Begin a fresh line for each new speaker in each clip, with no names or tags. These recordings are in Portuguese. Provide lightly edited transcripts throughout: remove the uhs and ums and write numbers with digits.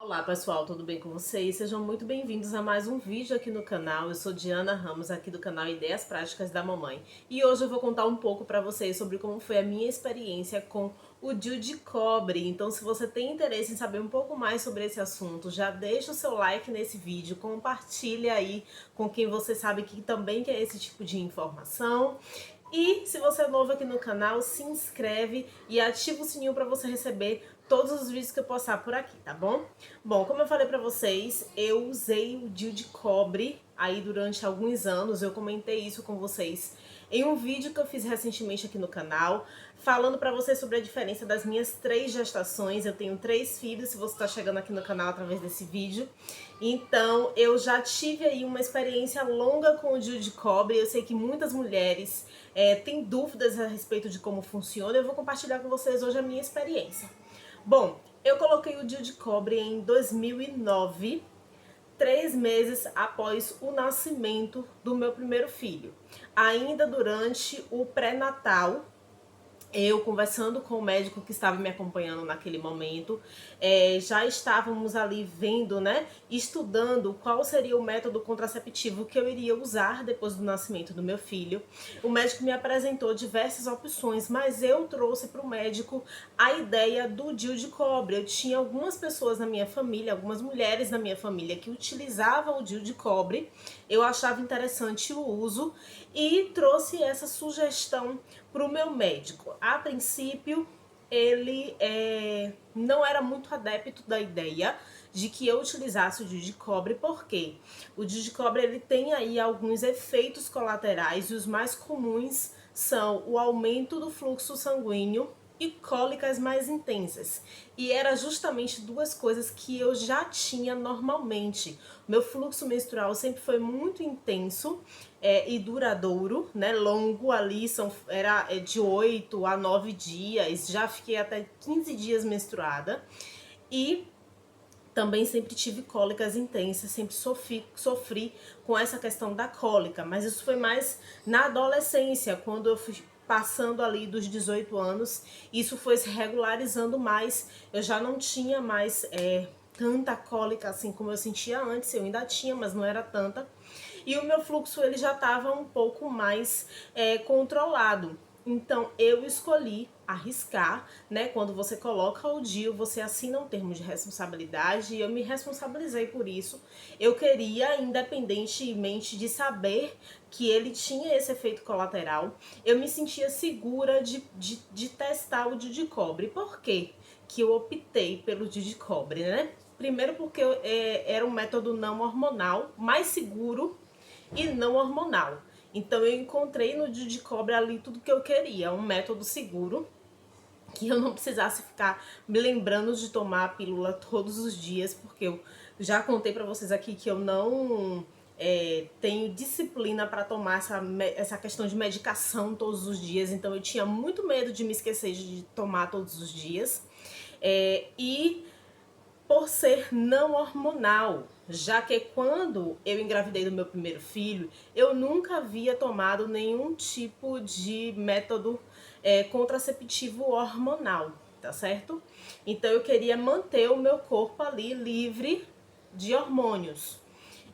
Olá pessoal, tudo bem com vocês? Sejam muito bem-vindos a mais um vídeo aqui no canal. Eu sou Diana Ramos, aqui do canal Ideias Práticas da Mamãe. E hoje eu vou contar um pouco para vocês sobre como foi a minha experiência com o DIU de cobre. Então, se você tem interesse em saber um pouco mais sobre esse assunto, já deixa o seu like nesse vídeo, compartilha aí com quem você sabe que também quer esse tipo de informação. E se você é novo aqui no canal, se inscreve e ativa o sininho para você receber todos os vídeos que eu postar por aqui, tá bom? Bom, como eu falei pra vocês, eu usei o DIU de cobre aí durante alguns anos. Eu comentei isso com vocês em um vídeo que eu fiz recentemente aqui no canal, falando pra vocês sobre a diferença das minhas 3 gestações. Eu tenho 3 filhos, se você tá chegando aqui no canal através desse vídeo. Então, eu já tive aí uma experiência longa com o DIU de cobre. Eu sei que muitas mulheres têm dúvidas a respeito de como funciona. Eu vou compartilhar com vocês hoje a minha experiência. Bom, eu coloquei o DIU de cobre em 2009, 3 meses após o nascimento do meu primeiro filho. Ainda durante o pré-natal, eu conversando com o médico que estava me acompanhando naquele momento, já estávamos ali vendo, né, estudando qual seria o método contraceptivo que eu iria usar depois do nascimento do meu filho. O médico me apresentou diversas opções, mas eu trouxe para o médico a ideia do DIU de cobre. Eu tinha algumas pessoas na minha família, algumas mulheres na minha família que utilizavam o DIU de cobre. Eu achava interessante o uso e trouxe essa sugestão para o meu médico. A princípio, ele não era muito adepto da ideia de que eu utilizasse o DIU de cobre, porque o DIU de cobre ele tem aí alguns efeitos colaterais e os mais comuns são o aumento do fluxo sanguíneo e cólicas mais intensas. E era justamente duas coisas que eu já tinha normalmente. Meu fluxo menstrual sempre foi muito intenso e duradouro, né? Longo ali, era de 8 a 9 dias, já fiquei até 15 dias menstruada. E também sempre tive cólicas intensas, sempre sofri com essa questão da cólica, mas isso foi mais na adolescência, quando eu fui passando ali dos 18 anos, isso foi se regularizando mais, eu já não tinha mais tanta cólica assim como eu sentia antes, eu ainda tinha, mas não era tanta, e o meu fluxo ele já estava um pouco mais controlado. Então eu escolhi arriscar, né? Quando você coloca o DIU, você assina um termo de responsabilidade e eu me responsabilizei por isso. Eu queria, independentemente de saber que ele tinha esse efeito colateral, eu me sentia segura de testar o DIU de cobre. Por quê que eu optei pelo DIU de cobre, né? Primeiro porque era um método não hormonal, mais seguro e não hormonal. Então eu encontrei no DIU de cobre ali tudo que eu queria, um método seguro, que eu não precisasse ficar me lembrando de tomar a pílula todos os dias, porque eu já contei para vocês aqui que eu não tenho disciplina para tomar essa questão de medicação todos os dias, então eu tinha muito medo de me esquecer de tomar todos os dias. E por ser não hormonal, já que quando eu engravidei do meu primeiro filho, eu nunca havia tomado nenhum tipo de método contraceptivo hormonal, tá certo? Então eu queria manter o meu corpo ali livre de hormônios.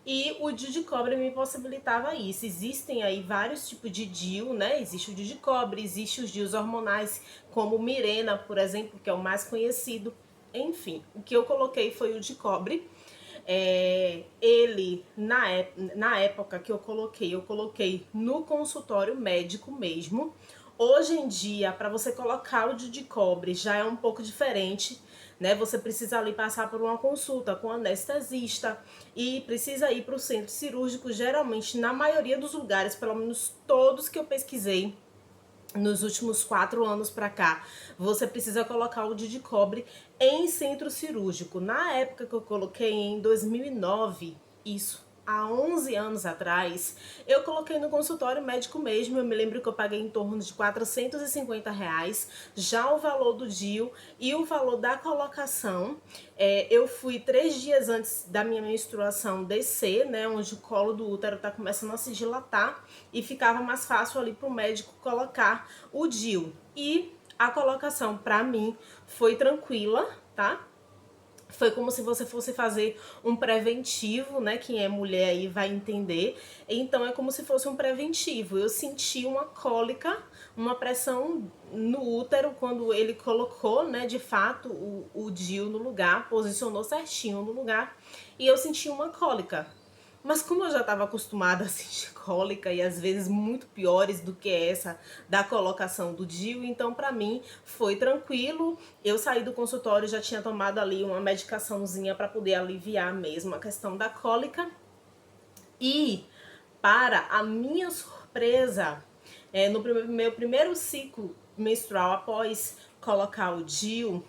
E o DIU de cobre me possibilitava isso. Existem aí vários tipos de DIU, né? Existe o DIU de cobre, existe os DIUs hormonais, como o Mirena, por exemplo, que é o mais conhecido. Enfim, o que eu coloquei foi o de cobre. Ele, na época que eu coloquei no consultório médico mesmo. Hoje em dia, para você colocar o DIU de cobre já é um pouco diferente, né? Você precisa ali passar por uma consulta com anestesista e precisa ir para o centro cirúrgico. Geralmente, na maioria dos lugares, pelo menos todos que eu pesquisei, nos últimos 4 anos para cá, você precisa colocar o DIU de cobre em centro cirúrgico. Na época que eu coloquei, em 2009, isso há 11 anos atrás, eu coloquei no consultório médico mesmo. Eu me lembro que eu paguei em torno de R$ 450, já o valor do DIU e o valor da colocação. Eu fui 3 dias antes da minha menstruação descer, né, onde o colo do útero tá começando a se dilatar e ficava mais fácil ali pro médico colocar o DIU. E a colocação para mim foi tranquila, tá? Foi como se você fosse fazer um preventivo, né? Quem é mulher aí vai entender. Então é como se fosse um preventivo. Eu senti uma cólica, uma pressão no útero quando ele colocou, né? De fato, o DIU no lugar, posicionou certinho no lugar. E eu senti uma cólica. Mas como eu já estava acostumada a sentir cólica e às vezes muito piores do que essa da colocação do DIU, então para mim foi tranquilo. Eu saí do consultório, já tinha tomado ali uma medicaçãozinha para poder aliviar mesmo a questão da cólica. E para a minha surpresa, no meu primeiro ciclo menstrual após colocar o DIU,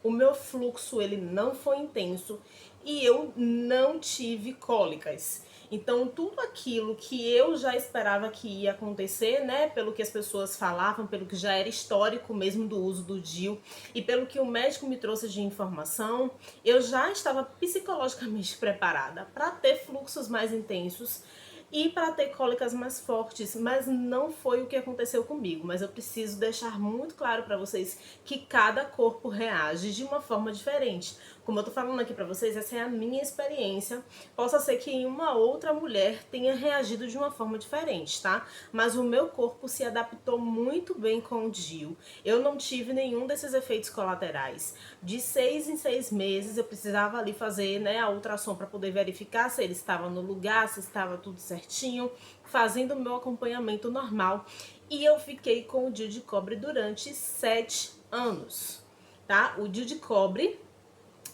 o meu fluxo ele não foi intenso e eu não tive cólicas. Então, tudo aquilo que eu já esperava que ia acontecer, né, pelo que as pessoas falavam, pelo que já era histórico mesmo do uso do DIU e pelo que o médico me trouxe de informação, eu já estava psicologicamente preparada para ter fluxos mais intensos e para ter cólicas mais fortes, mas não foi o que aconteceu comigo. Mas eu preciso deixar muito claro para vocês que cada corpo reage de uma forma diferente. Como eu tô falando aqui para vocês, essa é a minha experiência. Possa ser que em uma outra mulher tenha reagido de uma forma diferente, tá? Mas o meu corpo se adaptou muito bem com o DIU. Eu não tive nenhum desses efeitos colaterais. De 6 em 6 meses eu precisava ali fazer, né, a ultrassom para poder verificar se ele estava no lugar, se estava tudo certinho, fazendo o meu acompanhamento normal. E eu fiquei com o DIU de cobre durante 7 anos, tá? O DIU de cobre,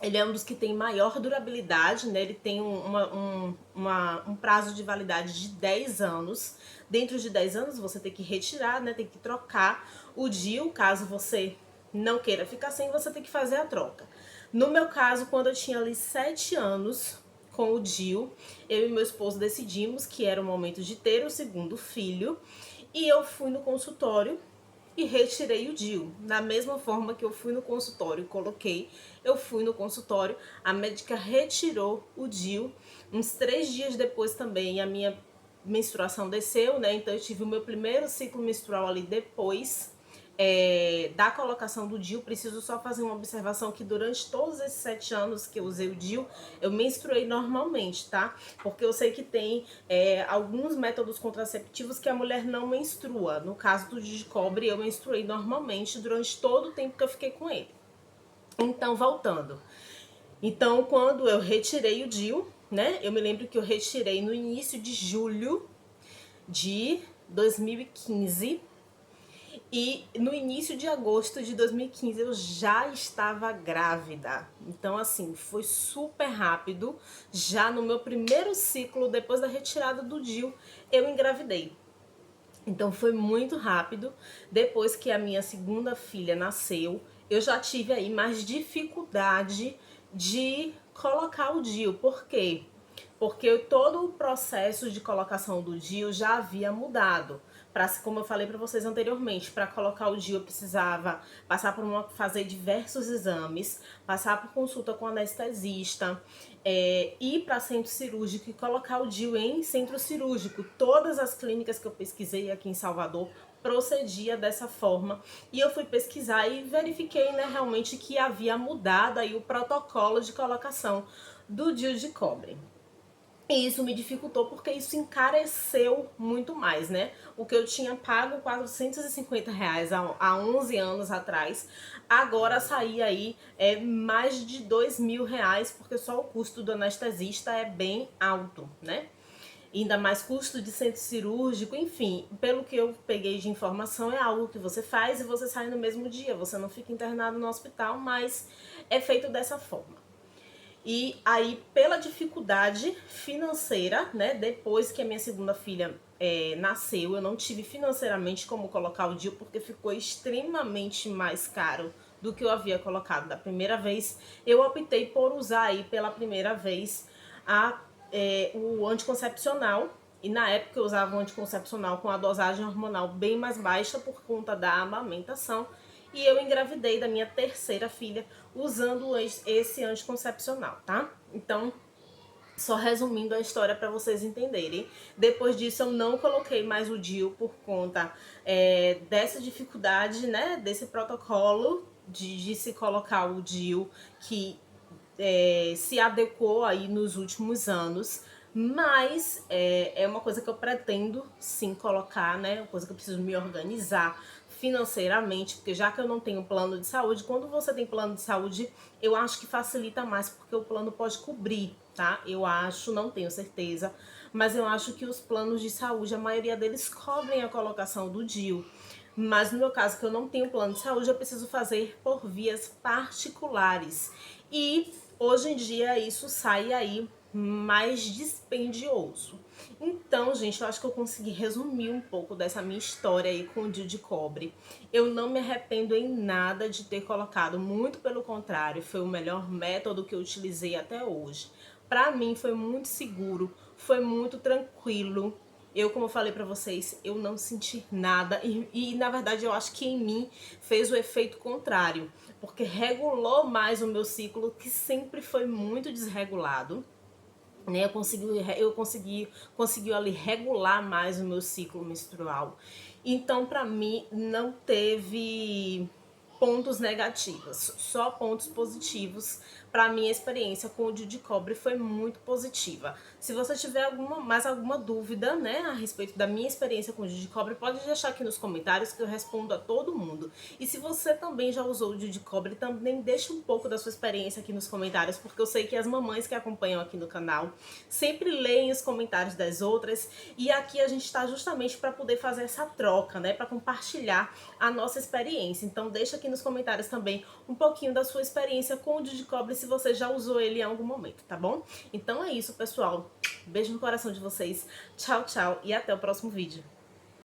ele é um dos que tem maior durabilidade, né? Ele tem um prazo de validade de 10 anos. Dentro de 10 anos você tem que retirar, né? Tem que trocar o DIU, caso você não queira ficar sem, você tem que fazer a troca. No meu caso, quando eu tinha ali 7 anos com o DIU, eu e meu esposo decidimos que era o momento de ter o segundo filho. E eu fui no consultório e retirei o DIU. Da mesma forma que eu fui no consultório e coloquei, eu fui no consultório, a médica retirou o DIU. Uns 3 dias depois também a minha menstruação desceu, né? Então eu tive o meu primeiro ciclo menstrual ali depois da colocação do DIU. Preciso só fazer uma observação que durante todos esses 7 anos que eu usei o DIU, eu menstruei normalmente, tá? Porque eu sei que tem alguns métodos contraceptivos que a mulher não menstrua. No caso do DIU de cobre, eu menstruei normalmente durante todo o tempo que eu fiquei com ele. Então, voltando. Então, quando eu retirei o DIU, né? Eu me lembro que eu retirei no início de julho de 2015. E no início de agosto de 2015 eu já estava grávida. Então, assim, foi super rápido. Já no meu primeiro ciclo, depois da retirada do DIU, eu engravidei. Então foi muito rápido. Depois que a minha segunda filha nasceu, eu já tive aí mais dificuldade de colocar o DIU. Por quê? Porque todo o processo de colocação do DIU já havia mudado. Como eu falei para vocês anteriormente, para colocar o DIU eu precisava passar fazer diversos exames, passar por consulta com anestesista, ir para centro cirúrgico e colocar o DIU em centro cirúrgico. Todas as clínicas que eu pesquisei aqui em Salvador procedia dessa forma, e eu fui pesquisar e verifiquei, né, realmente que havia mudado aí o protocolo de colocação do DIU de cobre. E isso me dificultou porque isso encareceu muito mais, né? O que eu tinha pago R$ 450 há 11 anos atrás, agora saía aí mais de R$ 2.000, porque só o custo do anestesista é bem alto, né? Ainda mais custo de centro cirúrgico, enfim, pelo que eu peguei de informação, é algo que você faz e você sai no mesmo dia, você não fica internado no hospital, mas é feito dessa forma. E aí, pela dificuldade financeira, né, depois que a minha segunda filha nasceu, eu não tive financeiramente como colocar o DIU, porque ficou extremamente mais caro do que eu havia colocado da primeira vez. Eu optei por usar aí pela primeira vez o anticoncepcional. E na época eu usava o anticoncepcional com a dosagem hormonal bem mais baixa por conta da amamentação. E eu engravidei da minha terceira filha usando esse anticoncepcional, tá? Então, só resumindo a história para vocês entenderem. Depois disso, eu não coloquei mais o DIU por conta dessa dificuldade, né? Desse protocolo de se colocar o DIU, que se adequou aí nos últimos anos, mas é uma coisa que eu pretendo sim colocar, né? Uma coisa que eu preciso me organizar financeiramente, porque já que eu não tenho plano de saúde, quando você tem plano de saúde, eu acho que facilita mais, porque o plano pode cobrir, tá? Eu acho, não tenho certeza, mas eu acho que os planos de saúde, a maioria deles cobrem a colocação do DIU. Mas no meu caso, que eu não tenho plano de saúde, eu preciso fazer por vias particulares. E hoje em dia isso sai aí mais dispendioso. Então, gente, eu acho que eu consegui resumir um pouco dessa minha história aí com o DIU de cobre. Eu não me arrependo em nada de ter colocado, muito pelo contrário, foi o melhor método que eu utilizei até hoje. Para mim foi muito seguro, foi muito tranquilo. Eu, como eu falei pra vocês, eu não senti nada na verdade eu acho que em mim fez o efeito contrário, porque regulou mais o meu ciclo, que sempre foi muito desregulado, né? Conseguiu ali regular mais o meu ciclo menstrual. Então, pra mim, não teve pontos negativos, só pontos positivos. Para minha experiência com o DIU de cobre foi muito positiva. Se você tiver mais alguma dúvida, né, a respeito da minha experiência com o DIU de cobre, pode deixar aqui nos comentários que eu respondo a todo mundo. E se você também já usou o DIU de cobre, também deixa um pouco da sua experiência aqui nos comentários, porque eu sei que as mamães que acompanham aqui no canal sempre leem os comentários das outras, e aqui a gente está justamente para poder fazer essa troca, né, para compartilhar a nossa experiência. Então deixa aqui nos comentários também um pouquinho da sua experiência com o DIU de cobre, se você já usou ele em algum momento, tá bom? Então é isso, pessoal. Beijo no coração de vocês. Tchau, tchau e até o próximo vídeo.